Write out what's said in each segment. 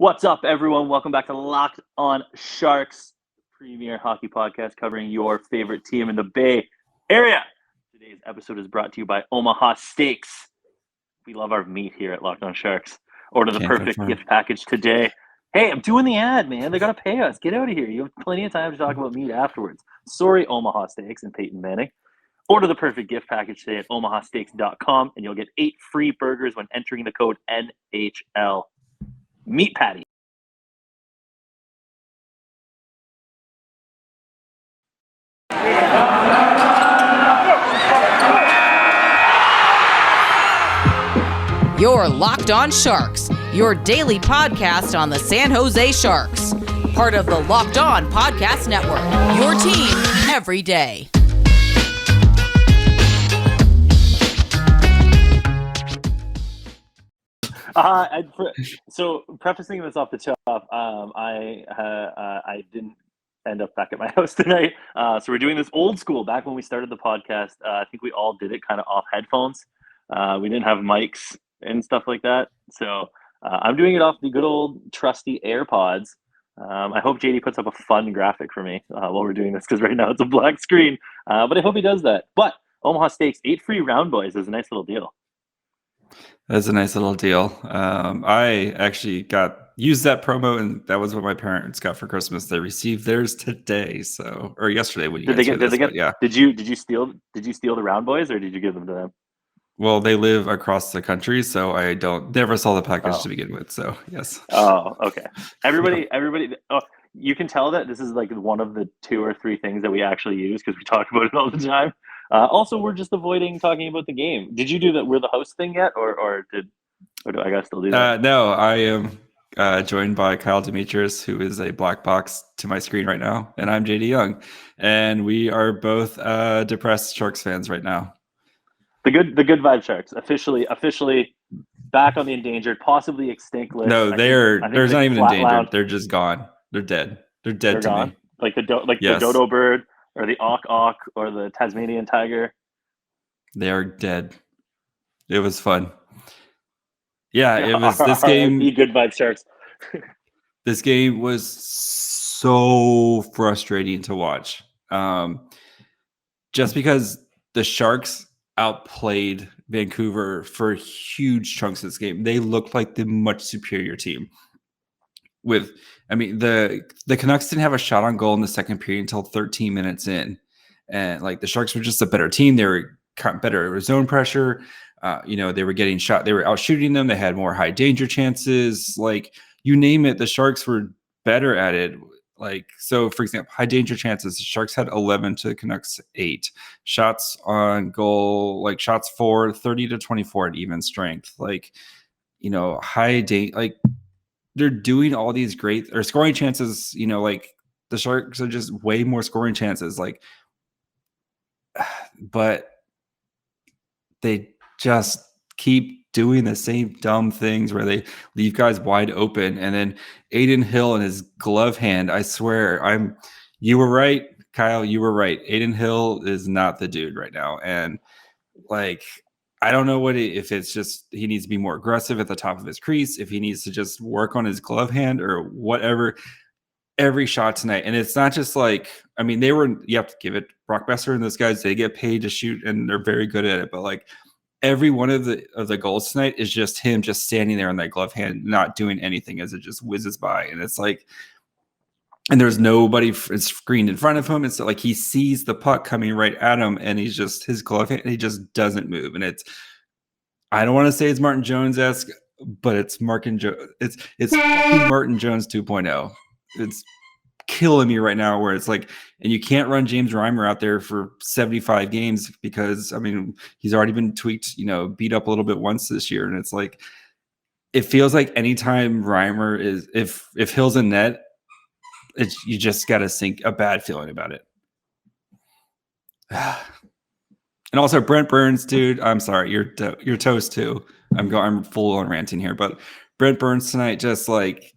What's up, everyone? Welcome back to Locked On Sharks, premier hockey podcast covering your favorite team in the Bay Area. Today's episode is brought to you by Omaha Steaks. We love our meat here at Locked On Sharks. Order the perfect gift package today. Hey, I'm doing the ad, man. They're going to pay us. Get out of here. You have plenty of time to talk about meat afterwards. Sorry, Omaha Steaks and Peyton Manning. Order the perfect gift package today at omahasteaks.com, and you'll get 8 free burgers when entering the code NHL. Meat patty. You're Locked On Sharks, your daily podcast on the San Jose Sharks. Part of the Locked On Podcast Network, your team every day. So prefacing this off the top, I didn't end up back at my house tonight. So we're doing this old school. Back when we started the podcast, I think we all did it kind of off headphones. We didn't have mics and stuff like that. So I'm doing it off the good old trusty AirPods. I hope JD puts up a fun graphic for me while we're doing this, because right now it's a black screen. But I hope he does that. But Omaha Steaks, 8 free round boys is a nice little deal. That's a nice little deal. I actually used that promo, and that was what my parents got for Christmas. They received theirs today, or yesterday when you did they get? Yeah. Did you steal the round boys, or did you give them to them? Well, they live across the country, so I never saw the package to begin with. So yes. Oh, okay. Everybody. Oh, you can tell that this is like one of the 2 or 3 things that we actually use, because we talk about it all the time. Also, we're just avoiding talking about the game. Did you do that? We're the host thing yet, or do I gotta still do that? No, I am joined by Kyle Demetrius, who is a black box to my screen right now, and I'm JD Young, and we are both depressed Sharks fans right now. The good vibe Sharks officially back on the endangered, possibly extinct list. No, they're not even endangered. They're just gone. They're dead. They're dead to gone? me. Like the dodo bird, or the auk, or the Tasmanian tiger. They are dead. It was fun. Yeah, it was this game. Good vibe Sharks. This game was so frustrating to watch. Just because the Sharks outplayed Vancouver for huge chunks of this game. They looked like the much superior team. The Canucks didn't have a shot on goal in the second period until 13 minutes in. And like the Sharks were just a better team. They were better zone pressure. They were getting shot. They were out shooting them. They had more high danger chances. Like you name it, the Sharks were better at it. Like, so for example, high danger chances, the Sharks had 11 to the Canucks 8. Shots on goal, like shots for 30 to 24 at even strength. Like, high danger, like they're doing all these great or scoring chances, like the Sharks are just way more scoring chances. Like, but they just keep doing the same dumb things where they leave guys wide open. And then Jayden Hill and his glove hand, I swear, you were right, Kyle, you were right. Jayden Hill is not the dude right now. And like, I don't know if it's just he needs to be more aggressive at the top of his crease, if he needs to just work on his glove hand or whatever. Every shot tonight. And it's not just like, you have to give it, Brock Besser and those guys, they get paid to shoot and they're very good at it. But like, every one of the goals tonight is just him just standing there on that glove hand, not doing anything as it just whizzes by. And it's like, and there's nobody screened in front of him. It's like he sees the puck coming right at him, and he's just his glove hand, he just doesn't move. And I don't want to say it's Martin Jones-esque, but it's Martin Jones 2.0. It's killing me right now, where it's like, and you can't run James Reimer out there for 75 games because he's already been tweaked, beat up a little bit once this year. And it's like, it feels like anytime Reimer is, if Hill's in net, you just got to sink a bad feeling about it. And also Brent Burns, dude, I'm sorry, you're toast too. I'm full on ranting here, but Brent Burns tonight, just like,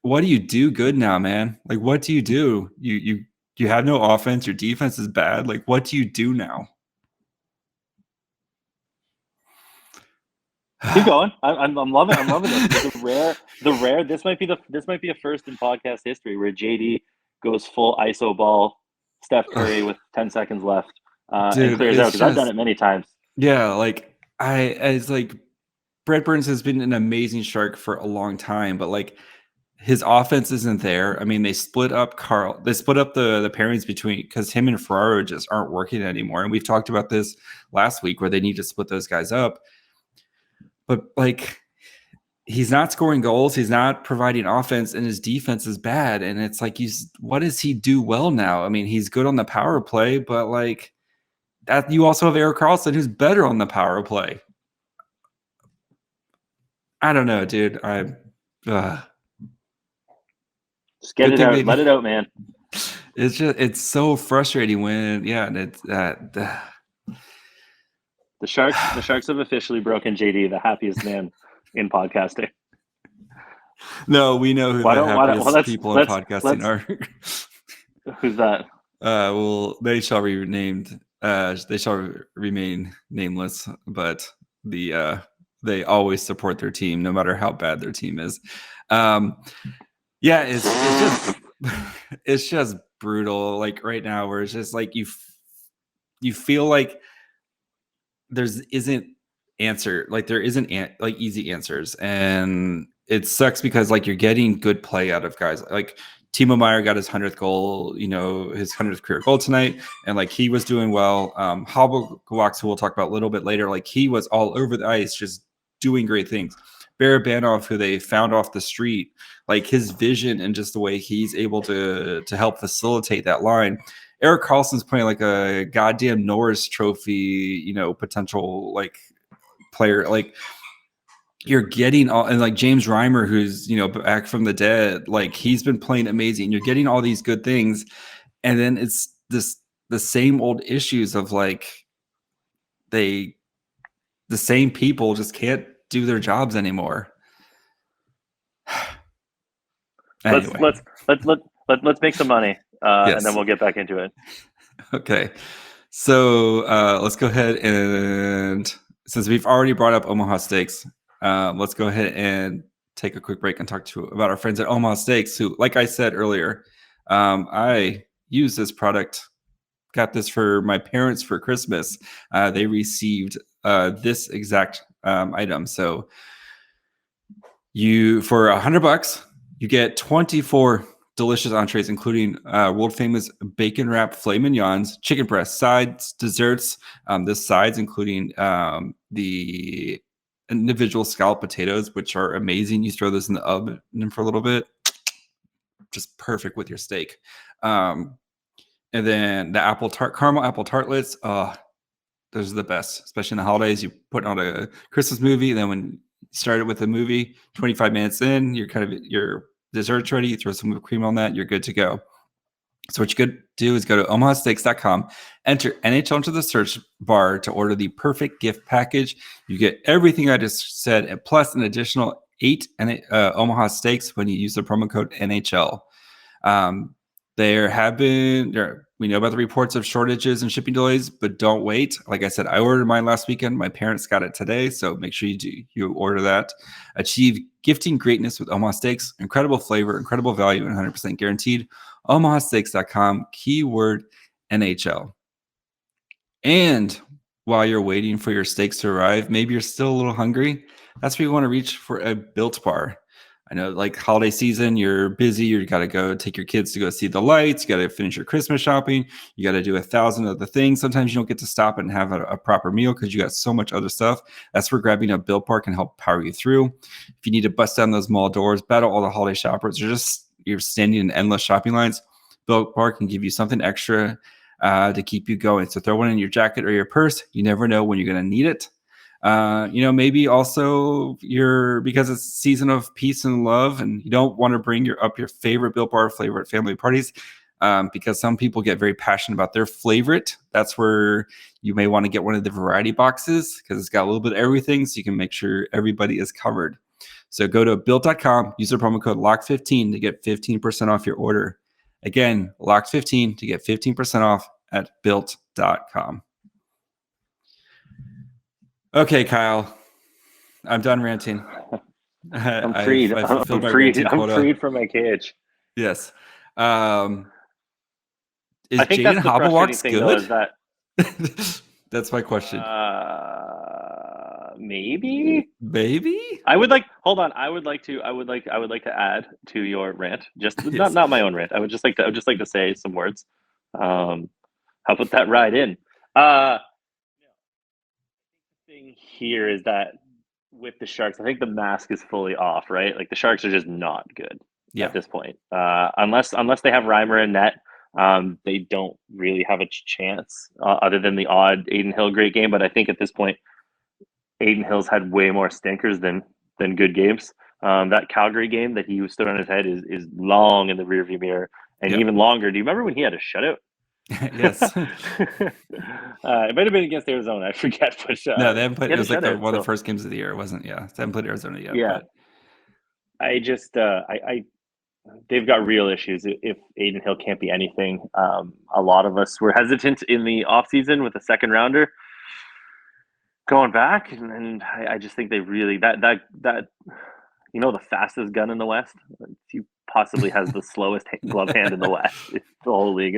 what do you do good now, man? Like, what do you do? You have no offense. Your defense is bad. Like, what do you do now? Keep going. I'm loving. I'm loving this. The rare. This might be a first in podcast history where JD goes full ISO ball, Steph Curry with 10 seconds left, and Dude, clears out because I've done it many times. Yeah, like it's like Brent Burns has been an amazing Shark for a long time, but like his offense isn't there. I mean, they split up the pairings between because him and Ferraro just aren't working anymore. And we've talked about this last week where they need to split those guys up. But like he's not scoring goals, he's not providing offense, and his defense is bad. And it's like what does he do well now? I mean, he's good on the power play, but like that you also have Erik Karlsson who's better on the power play. I don't know, dude. Just get it out. Let it out, man. It's so frustrating when it's the Sharks have officially broken JD, the happiest man in podcasting. No, we know who the happiest people in podcasting are. Who's that? Well, they shall remain nameless, but they always support their team no matter how bad their team is. It's just brutal. Like right now, where it's just like you feel like there isn't easy answers, and it sucks because like you're getting good play out of guys. Like Timo Meier got his 100th goal, his 100th career goal tonight, and like he was doing well. Halbgewachs, who we'll talk about a little bit later, like he was all over the ice, just doing great things. Barabanov, who they found off the street, like his vision and just the way he's able to help facilitate that line. Erik Karlsson's playing like a goddamn Norris Trophy, potential like player. Like you're getting all, and like James Reimer, who's back from the dead, like he's been playing amazing. You're getting all these good things, and then it's the same old issues of like the same people just can't do their jobs anymore. Anyway. Let's make some money, yes. And then we'll get back into it. Okay, so let's go ahead and since we've already brought up Omaha Steaks, let's go ahead and take a quick break and talk about our friends at Omaha Steaks, who, like I said earlier, I use this product. Got this for my parents for Christmas. They received this exact item. So for $100, you get 24 delicious entrees, including world famous bacon wrapped filet mignons, chicken breast, sides, desserts. This sides including the individual scalloped potatoes, which are amazing. You throw this in the oven for a little bit, just perfect with your steak. And then the caramel apple tartlets. Those are the best, especially in the holidays. You put on a Christmas movie, and then when you started with the movie, 25 minutes in, your dessert's ready. You throw some whipped cream on that, you're good to go. So what you could do is go to omahasteaks.com, enter NHL into the search bar to order the perfect gift package. You get everything I just said, and plus an additional 8 Omaha Steaks when you use the promo code NHL. We know about the reports of shortages and shipping delays, but don't wait. Like I said, I ordered mine last weekend. My parents got it today, so make sure you order that. Achieve gifting greatness with Omaha Steaks. Incredible flavor, incredible value, and 100% guaranteed. omahasteaks.com, keyword NHL. And while you're waiting for your steaks to arrive, maybe you're still a little hungry. That's where you want to reach for a Built Bar. I know, like holiday season, you're busy. You got to go take your kids to go see the lights. You got to finish your Christmas shopping. You got to do 1,000 other things. Sometimes you don't get to stop and have a proper meal because you got so much other stuff. That's where grabbing a Built Bar can help power you through. If you need to bust down those mall doors, battle all the holiday shoppers, you're standing in endless shopping lines, Built Bar can give you something extra to keep you going. So throw one in your jacket or your purse. You never know when you're going to need it. Maybe also because it's a season of peace and love, and you don't want to bring your favorite Built Bar flavor at family parties, because some people get very passionate about their favorite. That's where you may want to get one of the variety boxes because it's got a little bit of everything, so you can make sure everybody is covered. So go to built.com, use the promo code LOCK15 to get 15% off your order. Again, LOCK15 to get 15% off at built.com. Okay, Kyle, I'm done ranting. I'm freed. I've I'm fulfilled my freed. ranting I'm quota. freed from my cage. Yes. Is I think Jayden that's the frustrating Halbgewachs thing, though, is good? that That's my question. maybe Maybe? I would like. Hold on. I would like to add to your rant. Just Yes. not my own rant. I would just like to say some words. How about that ride in? The thing here is that with the Sharks, I think the mask is fully off. Right, like the Sharks are just not good Yeah. at this point. Unless they have Reimer in net, they don't really have a chance. Other than the odd Aiden Hill great game, but I think at this point, Aiden Hill's had way more stinkers than good games. That Calgary game that he stood on his head is long in the rearview mirror, and Yeah. even longer. Do you remember when he had a shutout? Yes. It might have been against Arizona. I forget, but No, they haven't played. he It had a was like shutout, one of so- the first games of the year. It wasn't. Yeah, they haven't played Arizona yet. Yeah. But I just they've got real issues if Aiden Hill can't be anything. A lot of us were hesitant in the offseason with a second rounder going back, and I just think they really that the fastest gun in the West. He possibly has the slowest glove hand in the West. It's the whole league.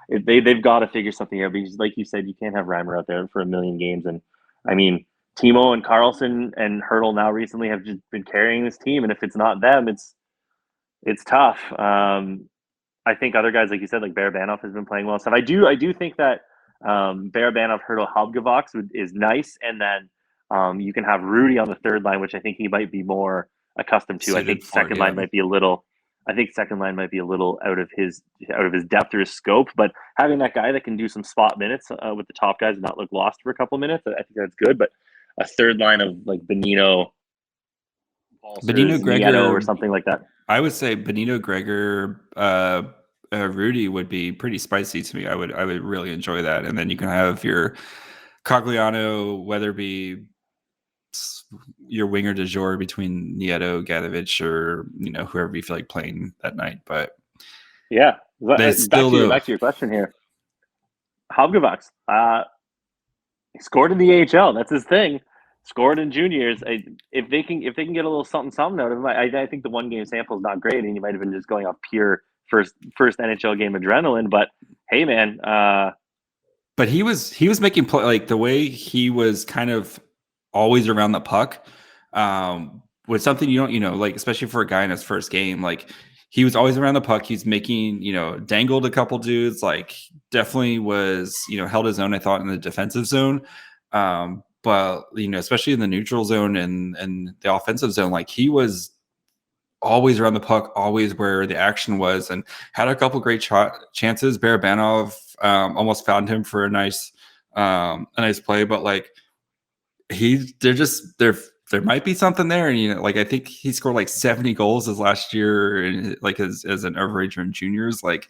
They've got to figure something out because, like you said, you can't have Reimer out there for a million games. And I mean, Timo and Carlson and Hurdle now recently have just been carrying this team, and if it's not them, it's tough. I think other guys, like you said, like Barabanov has been playing well. So I do think that Barabanov, Hurdle, Halbgewachs is nice, and then you can have Rudy on the third line, which I think he might be more accustomed to. I think second line might be a little. I think second line might be a little out of his depth or his scope. But having that guy that can do some spot minutes with the top guys and not look lost for a couple of minutes, I think that's good. But a third line of like Benino, Gregor, Nieto, or something like that. I would say Benito, Gregor, Rudy would be pretty spicy to me. I would really enjoy that. And then you can have your Cogliano, Weatherby, your winger de jour between Nieto, Gadovich, or whoever you feel like playing that night. But yeah, they back to your question here. Halbgewachs, he scored in the AHL. That's his thing. Scored in juniors. If they can get a little something out of him, I think the one game sample is not great, and he might have been just going off pure first NHL game adrenaline. But hey, man. But he was making play, like the way he was kind of always around the puck. Was something you don't like, especially for a guy in his first game, like. He was always around the puck. He's making, dangled a couple dudes, like definitely was, held his own, I thought, in the defensive zone. But, especially in the neutral zone and the offensive zone, like he was always around the puck, always where the action was, and had a couple great chances. Barabanov almost found him for a nice play, but like there might be something there. And, like, I think he scored like 70 goals his last year, and like as an overager in juniors. Like,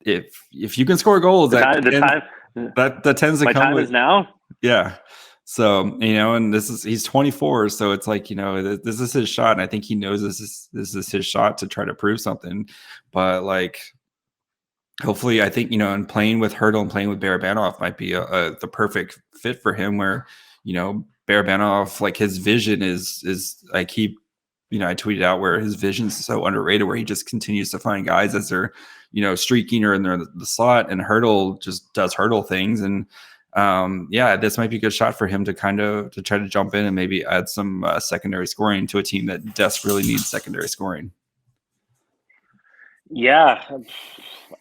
if you can score goals, that tends to my come time with, is now. Yeah. So, and he's 24. So it's like, this is his shot. And I think he knows this is his shot to try to prove something. But like, hopefully, I think, and playing with Hurdle and playing with Barabanov might be the perfect fit for him, where, Barabanov, like his vision is I keep, I tweeted out where his vision is so underrated, where he just continues to find guys as they're, streaking or in the slot, and Hurdle just does Hurdle things. And this might be a good shot for him to to try to jump in and maybe add some secondary scoring to a team that desperately needs secondary scoring. Yeah.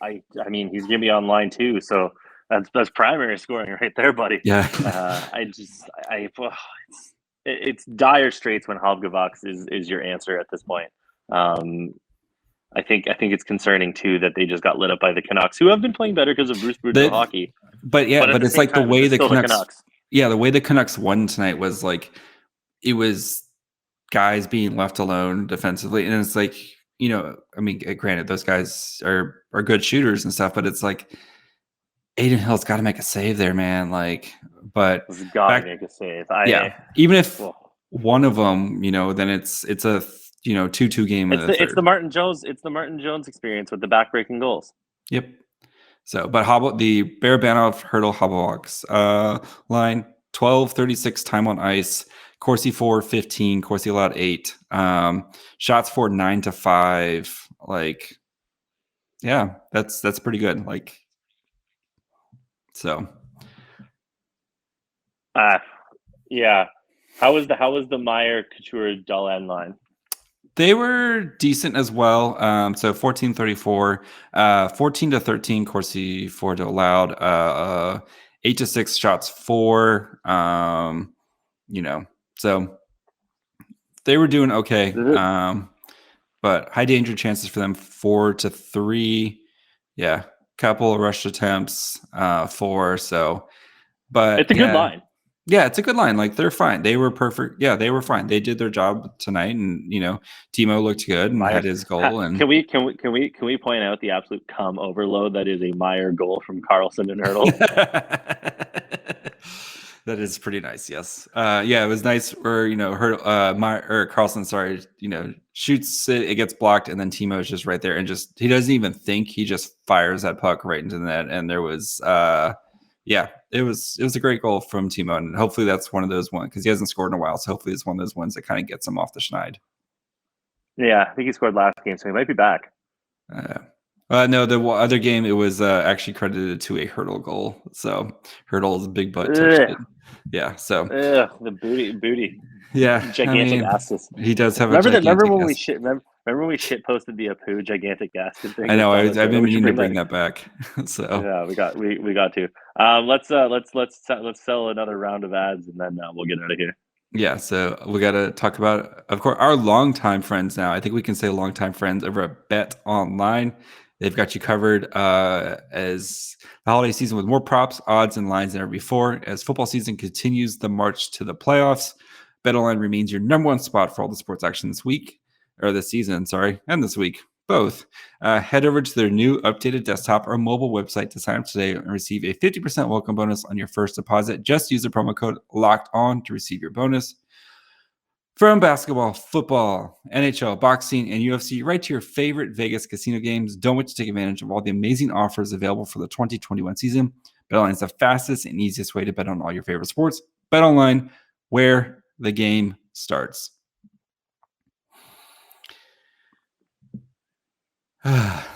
I mean, he's going to be online too. So that's primary scoring right there, buddy. Yeah. It's dire straits when Halbgewachs is your answer at this point. I think it's concerning too that they just got lit up by the Canucks, who have been playing better because of Bruce Boudreau hockey. But it's like the way the Canucks. Yeah, the way the Canucks won tonight was like it was guys being left alone defensively, and it's like I mean, granted, those guys are good shooters and stuff, but it's like Aiden Hill's got to make a save there, man. Like, but he's got to make a save. Even if one of them, then it's a 2-2 game. It's the Martin Jones. It's the Martin Jones experience with the backbreaking goals. Yep. So, but the Barabanov, Hurdle, Halbgewachs line, 12:36 time on ice. Corsi for 15. Corsi allowed 8. Shots for 9 to 5. Like, yeah, that's pretty good. Like, so. Yeah. How was the Meyer Couture dull end line? They were decent as well. So 14-34, 14-13 Corsi for to allowed, 8 to 6 shots for. So they were doing okay. But high danger chances for them 4 to 3. Yeah, couple of rush attempts, 4. So, but it's a good line. Yeah, it's a good line. Like, they're fine. They were perfect. Yeah, they were fine. They did their job tonight, and Timo looked good and had his goal. And can we point out the absolute cum overload that is a Meyer goal from Carlson and Hurdle? That is pretty nice. Yes. Yeah, it was nice where Carlson, shoots it gets blocked, and then Timo is just right there, and he doesn't even think, he just fires that puck right into the net, and there was it was a great goal from Timo, and hopefully that's one of those ones, because he hasn't scored in a while. So hopefully it's one of those ones that kind of gets him off the schneid. Yeah, I think he scored last game, so he might be back. No, the other game, it was actually credited to a Hurdle goal. So Hurdle's big butt touched it. Yeah, so the booty. Yeah, gigantic asses. He does have remember when we shit posted the Apu gigantic gasket thing? I know. I've been meaning to bring that back. So yeah, we got to. Let's sell another round of ads, and then we'll get out of here. Yeah, so we got to talk about, of course, our longtime friends now. I think we can say longtime friends over at Bet Online. They've got you covered as the holiday season with more props, odds, and lines than ever before. As football season continues the march to the playoffs, BetOnline remains your number one spot for all the sports action this season, and this week, both. Head over to their new updated desktop or mobile website to sign up today and receive a 50% welcome bonus on your first deposit. Just use the promo code LOCKEDON to receive your bonus. From basketball, football, NHL, boxing, and UFC, right to your favorite Vegas casino games. Don't wait to take advantage of all the amazing offers available for the 2021 season. BetOnline is the fastest and easiest way to bet on all your favorite sports. BetOnline, where the game starts.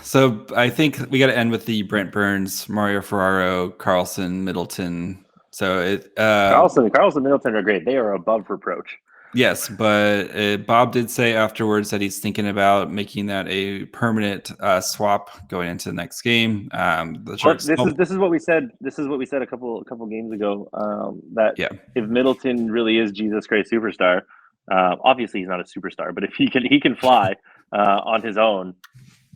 So I think we got to end with the Brent Burns, Mario Ferraro, Carlson, Middleton. So Carlson, Middleton are great. They are above reproach. Yes, but Bob did say afterwards that he's thinking about making that a permanent swap going into the next game. This is what we said. This is what we said a couple games ago. If Middleton really is Jesus Christ superstar, obviously he's not a superstar, but if he can fly on his own,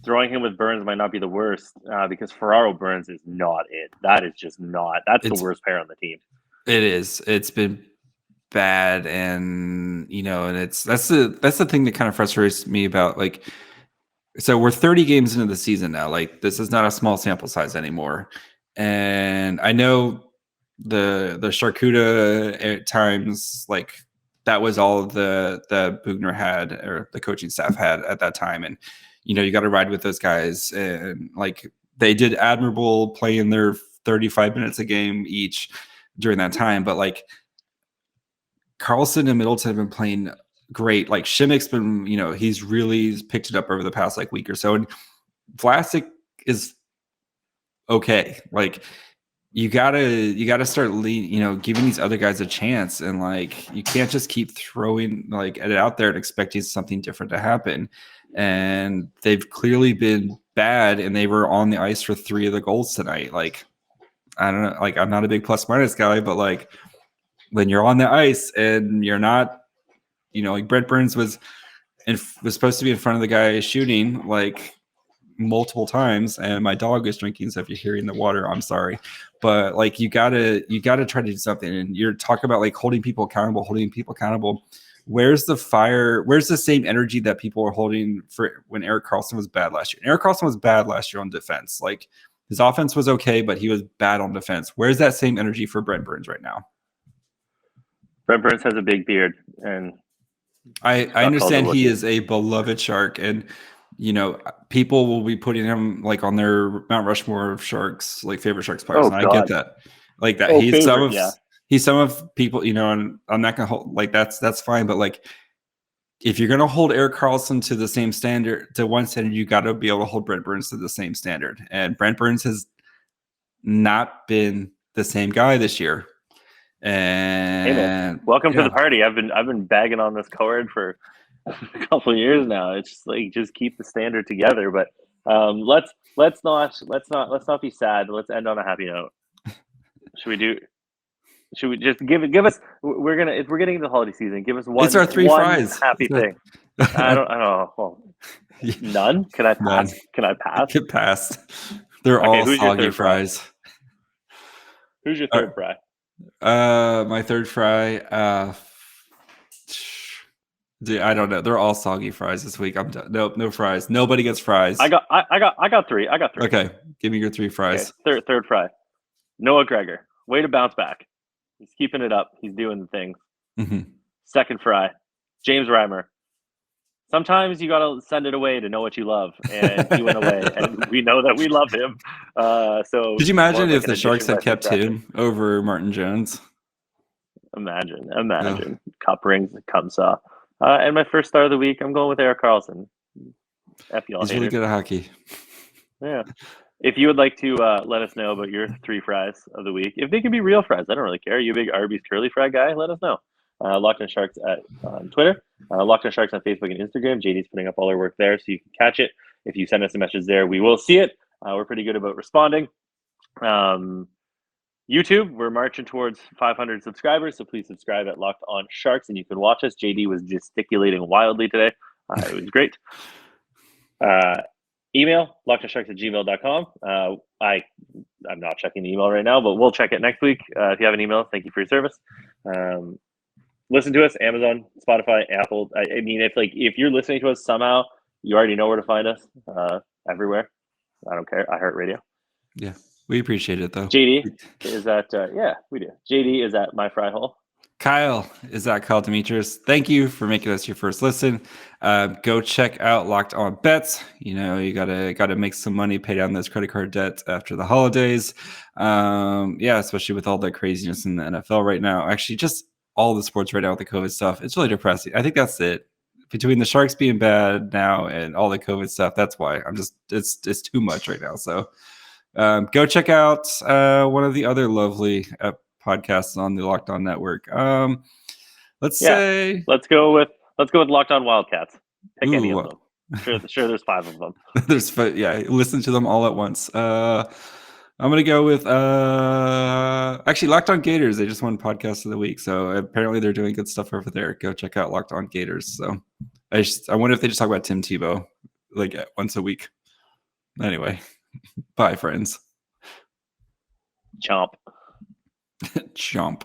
throwing him with Burns might not be the worst, because Ferraro Burns is not it. That is just not. That's the worst pair on the team. It is. It's been bad, and that's the thing that kind of frustrates me about, like, so we're 30 games into the season now. Like, this is not a small sample size anymore, and I know the Charcuterie at times, like, that was all the Bugner had, or the coaching staff had at that time, and you got to ride with those guys, and like, they did admirable playing their 35 minutes a game each during that time, but like, Carlson and Middleton have been playing great. Like, Shimmick's been, he's really picked it up over the past week or so. And Vlasic is okay. Like, you gotta start giving these other guys a chance. And like, you can't just keep throwing it out there and expecting something different to happen. And they've clearly been bad, and they were on the ice for 3 of the goals tonight. Like, I don't know. Like, I'm not a big plus minus guy, but like, when you're on the ice and you're not, like, Brent Burns was supposed to be in front of the guy shooting like multiple times, and my dog is drinking, so if you're hearing the water, I'm sorry, but like, you gotta try to do something. And you're talking about like holding people accountable. Where's the fire? Where's the same energy that people were holding for when Erik Karlsson was bad last year? And Erik Karlsson was bad last year on defense. Like, his offense was okay, but he was bad on defense. Where's that same energy for Brent Burns right now? Brent Burns has a big beard, and I understand he is a beloved Shark, and people will be putting him like on their Mount Rushmore of Sharks, like favorite Sharks players. And I get that, like that. he's some of people, and I'm not gonna hold like that's fine, but like if you're gonna hold Erik Karlsson to the same standard, to one standard, you got to be able to hold Brent Burns to the same standard. And Brent Burns has not been the same guy this year. And hey man, welcome to the party. I've been bagging on this card for a couple of years now. It's just like, just keep the standard together. But let's not be sad. Let's end on a happy note. Should we just give us? If we're getting into the holiday season, give us one. It's our three fries. Happy thing. I don't know. Well, none. Can I pass? None. Can I pass? Get past. They're all soggy fries. Who's your third fry? My third fry. Dude, I don't know. They're all soggy fries this week. I'm done. Nope, no fries. Nobody gets fries. I got three. Okay, give me your three fries. Okay, third fry. Noah Gregor. Way to bounce back. He's keeping it up. He's doing the things. Mm-hmm. Second fry. James Reimer. Sometimes you got to send it away to know what you love, and he went away, and we know that we love him. So, could you imagine if the Sharks had kept him over Martin Jones? Imagine. Yeah. Cup rings, cup saw. And my first star of the week, I'm going with Erik Karlsson. He's really good at hockey. Yeah. If you would like to let us know about your three fries of the week, if they can be real fries, I don't really care. You a big Arby's curly fry guy? Let us know. Locked On Sharks on Twitter, Locked On Sharks on Facebook and Instagram. JD's putting up all our work there, so you can catch it. If you send us a message there, we will see it. We're pretty good about responding. YouTube, we're marching towards 500 subscribers, so please subscribe at Locked On Sharks, and you can watch us. JD was gesticulating wildly today. It was great. Email, lockedonsharks@gmail.com. I'm not checking the email right now, but we'll check it next week. If you have an email, thank you for your service. Listen to us, Amazon, Spotify, Apple. I mean, if you're listening to us somehow, you already know where to find us. Everywhere. I don't care. iHeartRadio. Yeah, we appreciate it though. JD is at we do. JD is at My Fry Hole. Kyle is at Kyle Demetrius. Thank you for making us your first listen. Go check out Locked On Bets. You gotta make some money, pay down those credit card debt after the holidays. Especially with all the craziness in the NFL right now. Actually, just all the sports right now with the COVID stuff. It's really depressing. I think that's it. Between the Sharks being bad now and all the COVID stuff, that's why it's too much right now. So go check out one of the other lovely podcasts on the Locked On Network. Let's go with Locked On Wildcats. Pick any of them. Sure, there's 5 of them. Listen to them all at once. I'm gonna go with actually Locked On Gators. They just won podcast of the week, so apparently they're doing good stuff over there. Go check out Locked On Gators. So I wonder if they just talk about Tim Tebow like once a week. Anyway, bye friends. Chomp. Chomp.